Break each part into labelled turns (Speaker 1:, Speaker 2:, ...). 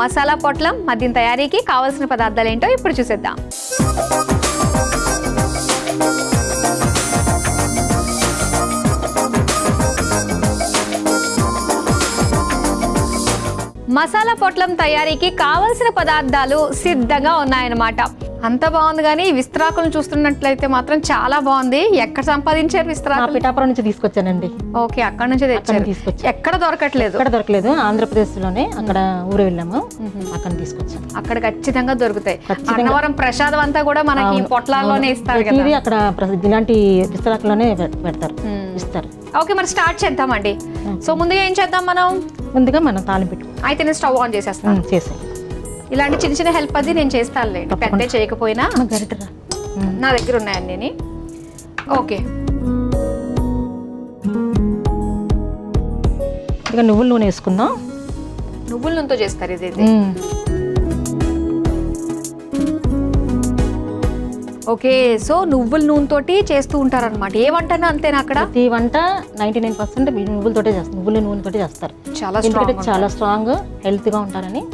Speaker 1: మసాలా పొట్లం మద్యం తయారీకి కావాల్సిన పదార్థాలు ఏంటో ఇప్పుడు చూసేద్దాం. మసాలా పొట్లం తయారీకి కావాల్సిన పదార్థాలు సిద్ధంగా ఉన్నాయన్నమాట. అంత బాగుంది, కానీ విస్తరాకులను చూస్తున్నట్లయితే మాత్రం చాలా బాగుంది. ఎక్కడ సంపాదించారు విస్తరాకులు?
Speaker 2: పిఠాపురం నుంచి తీసుకొచ్చానండి.
Speaker 1: ఓకే, అక్కడ నుంచి తెచ్చారు. ఎక్కడ దొరకట్లేదు?
Speaker 2: ఆంధ్రప్రదేశ్ లోనే అక్కడ ఊరు వెళ్ళాము, అక్కడ తీసుకొచ్చాము.
Speaker 1: అక్కడ ఖచ్చితంగా దొరుకుతాయి. అన్నవరం ప్రసాదం అంతా కూడా మనకి పొట్లాల్లోనే ఇస్తారు కదా,
Speaker 2: అక్కడ ఇలాంటి విస్తరాకులోనే పెడతారు, ఇస్తారు.
Speaker 1: ఓకే, మరి స్టార్ట్ చేద్దామండి. సో ముందుగా ఏం చేద్దాం మనం
Speaker 2: తాలింపు పెట్టు.
Speaker 1: అయితే నేను స్టవ్ ఆన్ చేసేస్తాను.
Speaker 2: చేసాను.
Speaker 1: ఇలాంటి చిన్న చిన్న హెల్ప్ అది నేను చేస్తానులే, పెద్ద చేయకపోయినా నా దగ్గర ఉన్నాయండి. ఓకే,
Speaker 2: ఇక నువ్వుల నూనె వేసుకుందాం.
Speaker 1: నువ్వుల నూనెతో చేస్తారు ఇది? ఓకే, సో నువ్వుల నూనెతోటి చేస్తూ ఉంటారు అనమాట. ఏ వంటనా అంతేనా? అక్కడ
Speaker 2: ఈ వంట 99% నువ్వులతోటే చేస్తారు, నువ్వుల నూనెతోటే చేస్తారు. చాలా స్ట్రాంగ్ హెల్త్ గా ఉంటారని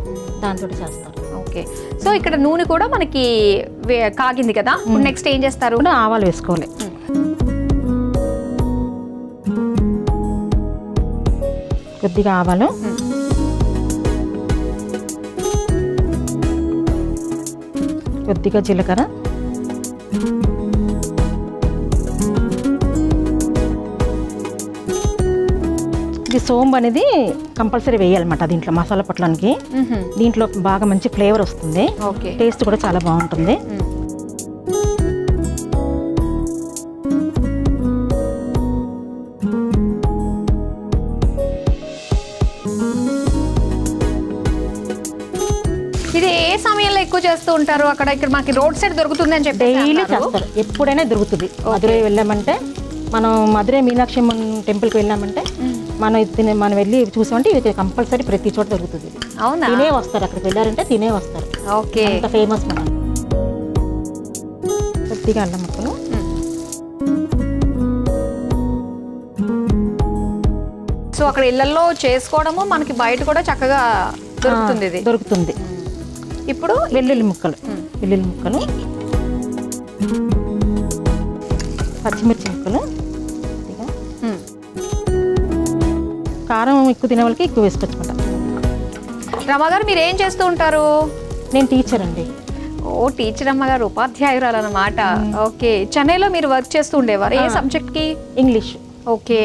Speaker 2: దాంతో చేస్తారు.
Speaker 1: ఓకే, సో ఇక్కడ నూనె కూడా మనకి కాగింది కదా, నెక్స్ట్ ఏం చేస్తారు?
Speaker 2: ఆవాలు వేసుకోవాలి. కొద్దిగా ఆవాలు, కొద్దిగా జీలకర్ర, ఇది సోంపు అనేది కంపల్సరీ వేయాలన్నమాట దీంట్లో, మసాలా పొట్లానికి. దీంట్లో బాగా మంచి ఫ్లేవర్ వస్తుంది, టేస్ట్ కూడా చాలా బాగుంటుంది.
Speaker 1: ఇది ఏ సమయంలో ఎక్కువ చేస్తూ ఉంటారు అక్కడ? ఇక్కడ మాకు రోడ్ సైడ్ దొరుకుతుంది అని చెప్పి
Speaker 2: డైలీ చేస్తారు, ఎప్పుడైనా దొరుకుతుంది. మధురై వెళ్ళామంటే, మనం మధురై మీనాక్షి టెంపుల్కి వెళ్ళామంటే మనం వెళ్ళి చూసామంటే ఇది కంపల్సరీ ప్రతి చోట దొరుకుతుంది.
Speaker 1: అవునా?
Speaker 2: తినే వస్తారు, అక్కడికి వెళ్ళారంటే తినే వస్తారు.
Speaker 1: ఓకే,
Speaker 2: అంత ఫేమస్ మనం. కొద్దిగా అల్లం ముక్కలు,
Speaker 1: సో అక్కడ ఇళ్లలో చేసుకోవడము మనకి బయట కూడా చక్కగా దొరుకుతుంది. ఇప్పుడు
Speaker 2: వెల్లుల్లి ముక్కలు, పచ్చిమిర్చి ముక్కలు, కారం ఎక్కువ తినే వాళ్ళకి ఎక్కువ వేసుకొచ్చుకుంటా.
Speaker 1: రమగారు మీరు ఏం చేస్తూ ఉంటారు?
Speaker 2: నేను టీచర్ అండి.
Speaker 1: ఓ, టీచర్ అమ్మగారు, ఉపాధ్యాయురాలు అన్నమాట. ఓకే, చెన్నైలో మీరు వర్క్ చేస్తూ ఉండేవారు. ఏ సబ్జెక్ట్ కి?
Speaker 2: ఇంగ్లీష్.
Speaker 1: Okay,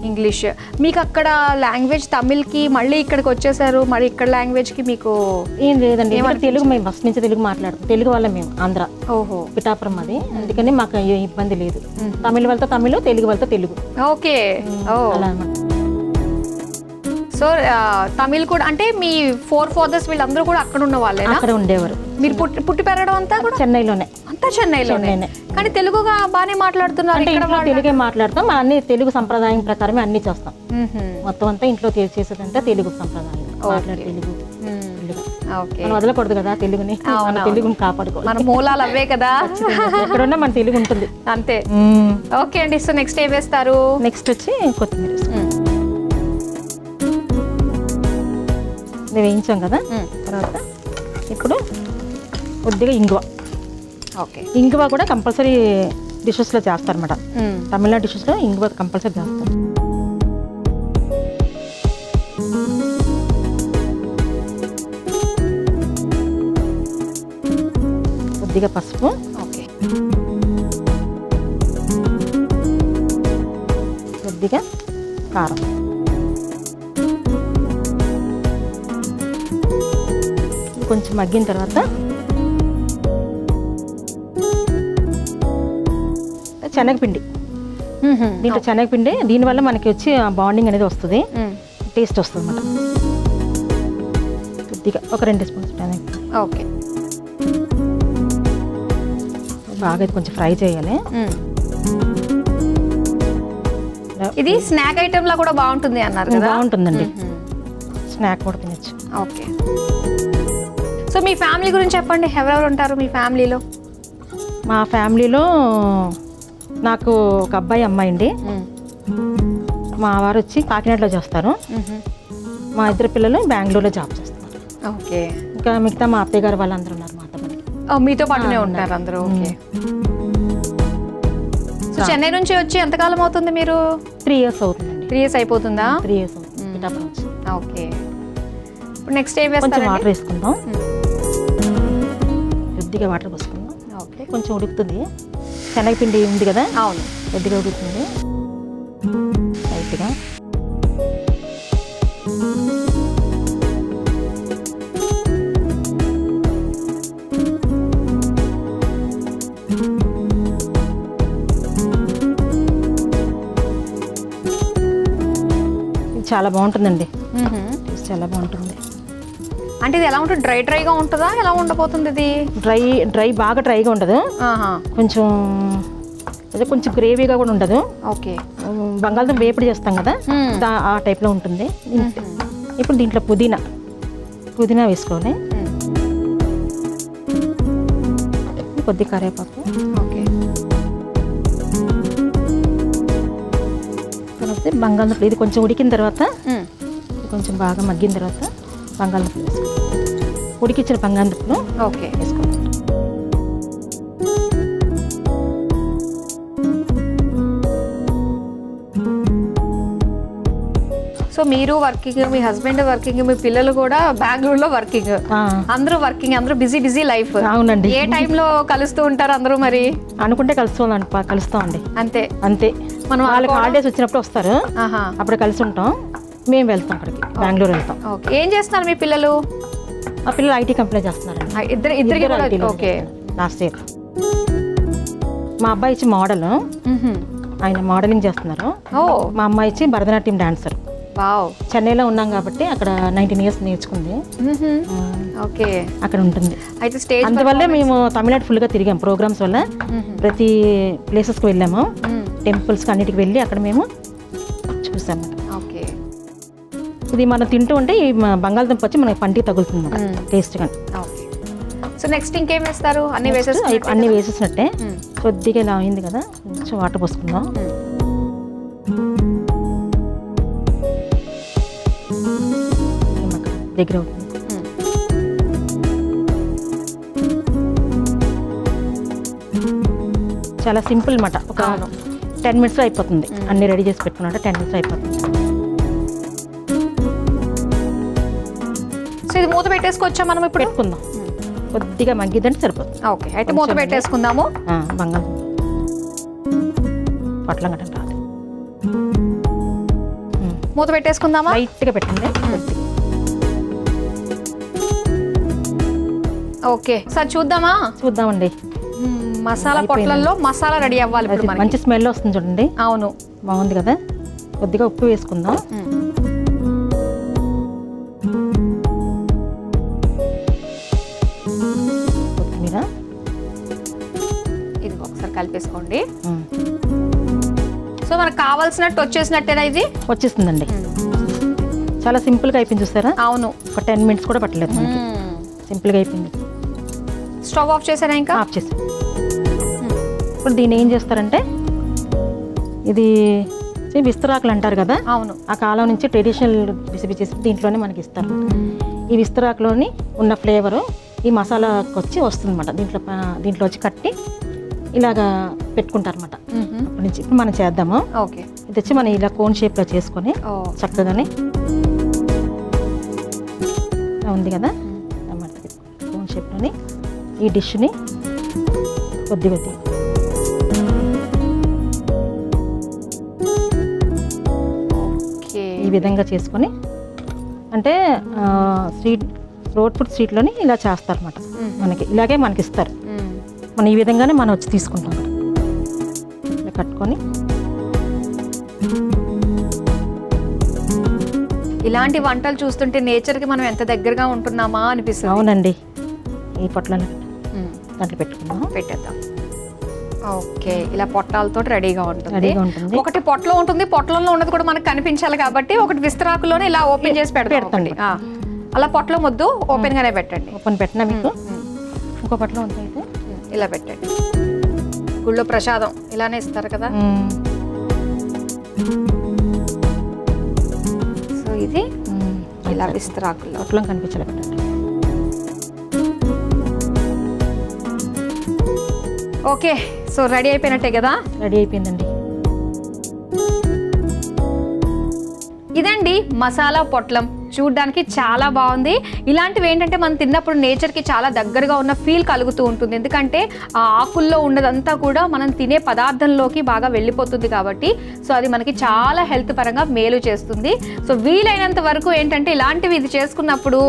Speaker 1: English. మీకు అక్కడ లాంగ్వేజ్ తమిళ్కి మళ్ళీ ఇక్కడికి వచ్చేసారు, మరి ఇక్కడ లాంగ్వేజ్ కి మీకు
Speaker 2: ఏం లేదండి. తెలుగు, మేము ఫస్ట్ నుంచి తెలుగు మాట్లాడుతాం. తెలుగు వాళ్ళ మేము ఆంధ్ర.
Speaker 1: ఓహో,
Speaker 2: పిఠాపురం అది, అందుకని మాకు ఇబ్బంది లేదు. తమిళ వాళ్ళతో తమిళ్, తెలుగు వాళ్ళతో తెలుగు.
Speaker 1: ఓకే, ఓ
Speaker 2: అలా అన్నమాట.
Speaker 1: సో తమిళ్ కూడా అంటే మీ 4 fathers వీళ్ళందరూ కూడా అక్కడ ఉన్న వాళ్ళే?
Speaker 2: అక్కడ ఉండేవారు.
Speaker 1: మీరు పుట్టి పెరగడం అంతా కూడా
Speaker 2: చెన్నైలోనే?
Speaker 1: అంతా చెన్నైలోనే. కానీ తెలుగుగా బాగానే మాట్లాడుతున్నారు.
Speaker 2: ఇంట్లో తెలుగే మాట్లాడతాం, అన్ని తెలుగు సంప్రదాయం ప్రకారమే అన్ని చేస్తాం. మొత్తం అంతా ఇంట్లో చేసేదంతా తెలుగు సంప్రదాయం, తెలుగు. మనం వదలకూడదు కదా తెలుగుని, తెలుగుని కాపాడుకోవాలి.
Speaker 1: మన మూలాలు అవే కదా,
Speaker 2: ఎక్కడున్నా మన తెలుగు ఉంటుంది
Speaker 1: అంతే. ఓకే అండి, సో నెక్స్ట్ ఏం వేస్తారు?
Speaker 2: నెక్స్ట్ వచ్చి కొత్తిమీర వేయించాం కదా. తర్వాత ఇప్పుడు కొద్దిగా ఇంగువ.
Speaker 1: ఓకే,
Speaker 2: ఇంగువ కూడా కంపల్సరీ డిషెస్లో చేస్తారన్నమాట. తమిళనాడు డిషెస్లో ఇంగువ కంపల్సరీ చేస్తారు. కొద్దిగా పసుపు.
Speaker 1: ఓకే,
Speaker 2: కొద్దిగా కారం. కొంచెం మగ్గిన తర్వాత శనగపిండి. దీంట్లో శనగపిండి, దీనివల్ల మనకి వచ్చి బాండింగ్ అనేది వస్తుంది, టేస్ట్ వస్తుంది అన్నమాట. కొద్దిగా ఒక 2 స్పూన్స్ శనగపిండి.
Speaker 1: ఓకే,
Speaker 2: బాగా కొంచెం ఫ్రై చేయాలి.
Speaker 1: ఇది స్నాక్ ఐటమ్ లా కూడా బాగుంటుంది అన్నారు కదా?
Speaker 2: బాగుంటుందండి, స్నాక్ కూడా తినచ్చు.
Speaker 1: ఓకే, సో మీ ఫ్యామిలీ గురించి చెప్పండి. ఎవరెవరు ఉంటారు మీ ఫ్యామిలీలో?
Speaker 2: మా ఫ్యామిలీలో నాకు ఒక అబ్బాయి, అమ్మాయి అండి. మా వారు వచ్చి కాకినాడలో చేస్తారు. మా ఇద్దరు పిల్లలు బెంగళూరులో జాబ్ చేస్తున్నారు.
Speaker 1: ఓకే.
Speaker 2: ఇంకా మిగతా మా అత్తయ్య గారు వాళ్ళందరూ ఉన్నారు మాతో పాటు.
Speaker 1: మీతో పాటునే ఉంటారు అందరూ. ఓకే. సో చెన్నై నుంచి వచ్చి ఎంతకాలం అవుతుంది మీరు?
Speaker 2: 3 years అవుతుందండి.
Speaker 1: 3 years అయిపోతుందా?
Speaker 2: 3 years అవుతుంది పిఠాపురం వచ్చి.
Speaker 1: ఓకే. ఇప్పుడు నెక్స్ట్ ఏం
Speaker 2: కొంచెం
Speaker 1: వేస్తారు?
Speaker 2: వాటర్ వేసుకుందాం, కొద్దిగా వాటర్ పోసుకుందాం.
Speaker 1: ఓకే.
Speaker 2: కొంచెం ఉడుకుతుంది, శనగపిండి ఉంది కదా,
Speaker 1: అవును,
Speaker 2: కొద్దిగా ఉడుకుతుంది లైట్గా. ఇది చాలా బాగుంటుందండి, చాలా బాగుంటుంది.
Speaker 1: అంటే ఇది ఎలా ఉంటుంది? డ్రైగా ఉంటుందా? ఎలా ఉండబోతుంది ఇది?
Speaker 2: డ్రై బాగా డ్రైగా ఉండదు, కొంచెం కొంచెం గ్రేవీగా కూడా ఉండదు.
Speaker 1: ఓకే.
Speaker 2: బంగాళదుంప వేపుడు చేస్తాం కదా, ఆ టైప్లో ఉంటుంది. ఇప్పుడు దీంట్లో పుదీనా వేసుకోవాలి, కొద్ది కరివేపాకు.
Speaker 1: ఓకే.
Speaker 2: తర్వాత బంగాళదుంప ఇది కొంచెం ఉడికిన తర్వాత, కొంచెం బాగా మగ్గిన తర్వాత బంగాళదుంపలు వేసుకోవాలి. ఉడికించిన బంగాళదుంపలు
Speaker 1: ఓకే
Speaker 2: వేసుకోవాలి.
Speaker 1: సో మీరు వర్కింగ్, మీ హస్బెండ్ వర్కింగ్, మీ పిల్లలు కూడా బెంగళూరులో వర్కింగ్, అందరూ వర్కింగ్, అందరూ బిజీ లైఫ్.
Speaker 2: అవునండి.
Speaker 1: ఏ టైంలో కలుస్తూ ఉంటారు అందరూ? మరి
Speaker 2: అనుకుంటే కలుస్తామండి. అంతే మనం వాళ్ళకి హాలిడేస్ వచ్చినప్పుడు వస్తారు, అప్పుడు కలిసి ఉంటాం. మేము వెళ్తాం అక్కడికి, బెంగళూరు వెళ్తాం.
Speaker 1: ఓకే. ఏం చేస్తున్నారు మీ పిల్లలు?
Speaker 2: మా పిల్లలు ఐటీ కంపెనీ చేస్తున్నారు.
Speaker 1: ఇద్దరికి. ఓకే.
Speaker 2: Last year. మా అబ్బాయి ఇచ్చి మోడల్, ఆయన మోడలింగ్ చేస్తున్నారు. మా అమ్మాయి ఇచ్చి భరతనాట్యం డాన్సర్. చెన్నైలో ఉన్నాం కాబట్టి అక్కడ 19 years నేర్చుకుంది.
Speaker 1: ఓకే.
Speaker 2: అక్కడ ఉంటుంది.
Speaker 1: అయితే స్టేజ్
Speaker 2: అందువల్లే మేము తమిళనాడు ఫుల్గా తిరిగాం ప్రోగ్రామ్స్ వల్ల. ప్రతి ప్లేసెస్కి వెళ్ళాము, టెంపుల్స్కి అన్నిటికి వెళ్ళి అక్కడ మేము చూసాము.
Speaker 1: ఓకే.
Speaker 2: ఇది మనం తింటూ ఉంటే ఈ బంగాళదుంప వచ్చి మనకి పంటికి తగులుతుంది టేస్ట్గా.
Speaker 1: సో నెక్స్ట్ ఇంకేం వేస్తారు? అన్ని
Speaker 2: వేసేసినట్టే. కొద్దిగా ఇలా అయింది కదా, కొంచెం వాటర్ పోసుకుందాం. దగ్గర అవుతుంది. చాలా సింపుల్ అన్నమాట. ఒక 10 minutes అయిపోతుంది. అన్ని రెడీ చేసి పెట్టుకున్నట్టు 10 minutes అయిపోతుంది.
Speaker 1: సో ఇది మూత పెట్టేసుకోవచ్చా మనం? ఇప్పుడు
Speaker 2: పెట్టుకుందాం, కొద్దిగా మగ్గిద్దంటే సరిపోతుంది.
Speaker 1: ఓకే. అయితే మూత పెట్టేసుకుందాము.
Speaker 2: బంగాళదుంప పొట్లం గట్ట రాదు,
Speaker 1: మూత పెట్టేసుకుందామా?
Speaker 2: లైట్గా పెట్టండి.
Speaker 1: ఓకే. సార్ చూద్దామండి. మసాలా పొట్లల్లో మసాలా రెడీ అవ్వాలి ఇప్పుడు మనకి.
Speaker 2: మంచి స్మెల్ వస్తుంది చూడండి.
Speaker 1: అవును,
Speaker 2: బాగుంది కదా. కొద్దిగా ఉప్పు వేసుకుందాం. కొత్తిమీర
Speaker 1: ఇది ఒకసారి కలిపేసుకోండి. సో మనకు కావాల్సినట్టు వచ్చేసినట్టేనా? ఇది
Speaker 2: వచ్చేస్తుందండి. చాలా సింపుల్గా అయిపోయింది చూస్తారా?
Speaker 1: అవును.
Speaker 2: ఒక 10 minutes కూడా పట్టలేదు మనకి, సింపుల్గా అయిపోయింది.
Speaker 1: స్టవ్ ఆఫ్ చేసారా? ఇంకా
Speaker 2: ఆఫ్ చేసాను. ఇప్పుడు దీన్ని ఏం చేస్తారంటే, ఇది విస్తరాకులు అంటారు కదా.
Speaker 1: అవును.
Speaker 2: ఆ కాలం నుంచి ట్రెడిషనల్ రెసిపీ చేసి దీంట్లోనే మనకి ఇస్తారు. ఈ విస్తరాకులోని ఉన్న ఫ్లేవరు ఈ మసాలాకి వచ్చి వస్తుంది అన్నమాట. దీంట్లో వచ్చి కట్టి ఇలాగా పెట్టుకుంటారన్నమాట. అప్పటి నుంచి ఇప్పుడు మనం చేద్దాము.
Speaker 1: ఓకే.
Speaker 2: ఇది వచ్చి మనం ఇలా కోన్ షేప్లో చేసుకొని చక్కగానే ఉంది కదా, కోన్ షేప్లోని ఈ డిష్ని కొద్దిగా ఈ విధంగా చేసుకొని, అంటే రోడ్ ఫుడ్ స్ట్రీట్లోని ఇలా చేస్తారన్నమాట. ఇలాగే మనకి ఇస్తారు. మనం ఈ విధంగానే మనం వచ్చి తీసుకుంటాం. ఇలా కట్టుకొని
Speaker 1: ఇలాంటి వంటలు చూస్తుంటే నేచర్కి మనం ఎంత దగ్గరగా ఉంటున్నామా అనిపిస్తుంది.
Speaker 2: అవునండి. ఈ పొట్లను దాంట్లో పెట్టేద్దాం.
Speaker 1: ఓకే. ఇలా పొట్టాలతో రెడీగా ఉంటుంది. ఒకటి పొట్టలో ఉంటుంది, పొట్టలో ఉన్నది కూడా మనకు కనిపించాలి కాబట్టి ఒకటి విస్తరాకులోనే ఇలా ఓపెన్ చేసి పెడతాం. అలా పొట్టలో ముద్దు ఓపెన్ గానే పెట్టండి.
Speaker 2: ఓపెన్ పెట్టినా మీకు ఇంకో పొట్టలో ఉంది, అయితే
Speaker 1: ఇలా పెట్టండి. గుళ్ళో ప్రసాదం ఇలానే ఇస్తారు కదా. సో ఇది ఇలా విస్తరాకుల్లో
Speaker 2: పొట్టలో కనిపించాలి పెట్టండి.
Speaker 1: ఓకే, సో రెడీ అయిపోయినట్టే కదా?
Speaker 2: రెడీ అయిపోయిందండి.
Speaker 1: ఇదండి మసాలా పొట్లం. చూడ్డానికి చాలా బాగుంది. ఇలాంటివి ఏంటంటే మనం తిన్నప్పుడు నేచర్కి చాలా దగ్గరగా ఉన్న ఫీల్ కలుగుతూ ఉంటుంది. ఎందుకంటే ఆ ఆకుల్లో ఉన్నదంతా కూడా మనం తినే పదార్థంలోకి బాగా వెళ్ళిపోతుంది కాబట్టి సో అది మనకి చాలా హెల్త్ పరంగా మేలు చేస్తుంది. సో వీలైనంత వరకు ఏంటంటే ఇలాంటివి ఇది చేసుకున్నప్పుడు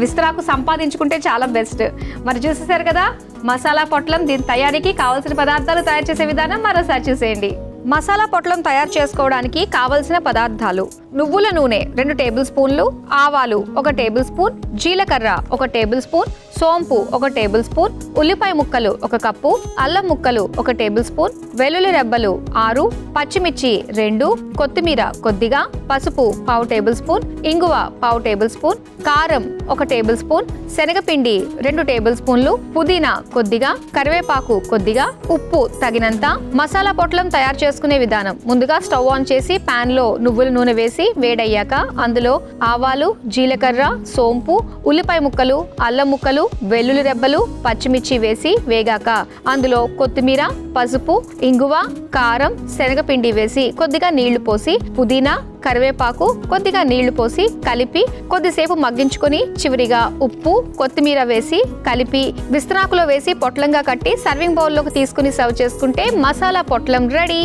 Speaker 1: విస్తరాకు సంపాదించుకుంటే చాలా బెస్ట్. మరి చూసేసారు కదా మసాలా పొట్లం. దీని తయారీకి కావాల్సిన పదార్థాలు తయారు చేసే విధానం మరోసారి చూసేయండి. మసాలా పొట్లం తయారు చేసుకోవడానికి కావలసిన పదార్థాలు: నువ్వుల నూనె 2 టేబుల్ స్పూన్లు, ఆవాలు 1 టేబుల్ స్పూన్, జీలకర్ర 1 టేబుల్ స్పూన్, సోంపు 1 టేబుల్ స్పూన్, ఉల్లిపాయ ముక్కలు 1 కప్పు, అల్లం ముక్కలు 1 టేబుల్ స్పూన్, వెల్లుల్లి రెబ్బలు 6, పచ్చిమిర్చి 2, కొత్తిమీర కొద్దిగా, పసుపు 1/2 టేబుల్ స్పూన్, ఇంగువ 1/2 టేబుల్ స్పూన్, కారం 1 టేబుల్ స్పూన్, శనగపిండి 2 టేబుల్ స్పూన్లు, పుదీనా కొద్దిగా, కరివేపాకు కొద్దిగా, ఉప్పు తగినంత. మసాలా పొట్లం తయారు చేసుకునే విధానం: ముందుగా స్టవ్ ఆన్ చేసి పాన్ లో నువ్వుల నూనె వేసి వేడయ్యాక అందులో ఆవాలు, జీలకర్ర, సోంపు, ఉల్లిపాయ ముక్కలు, అల్లం ముక్కలు, వెల్లుల్లి రెబ్బలు, పచ్చిమిర్చి వేసి వేగాక అందులో కొత్తిమీర, పసుపు, ఇంగువ, కారం, శనగపిండి వేసి కొద్దిగా నీళ్లు పోసి పుదీనా, కరివేపాకు కొద్దిగా నీళ్లు పోసి కలిపి కొద్దిసేపు మగ్గించుకొని చివరిగా ఉప్పు, కొత్తిమీర వేసి కలిపి విస్తరాకులో వేసి పొట్లంగా కట్టి సర్వింగ్ బౌల్లోకి తీసుకుని సర్వ్ చేసుకుంటే మసాలా పొట్లం రెడీ.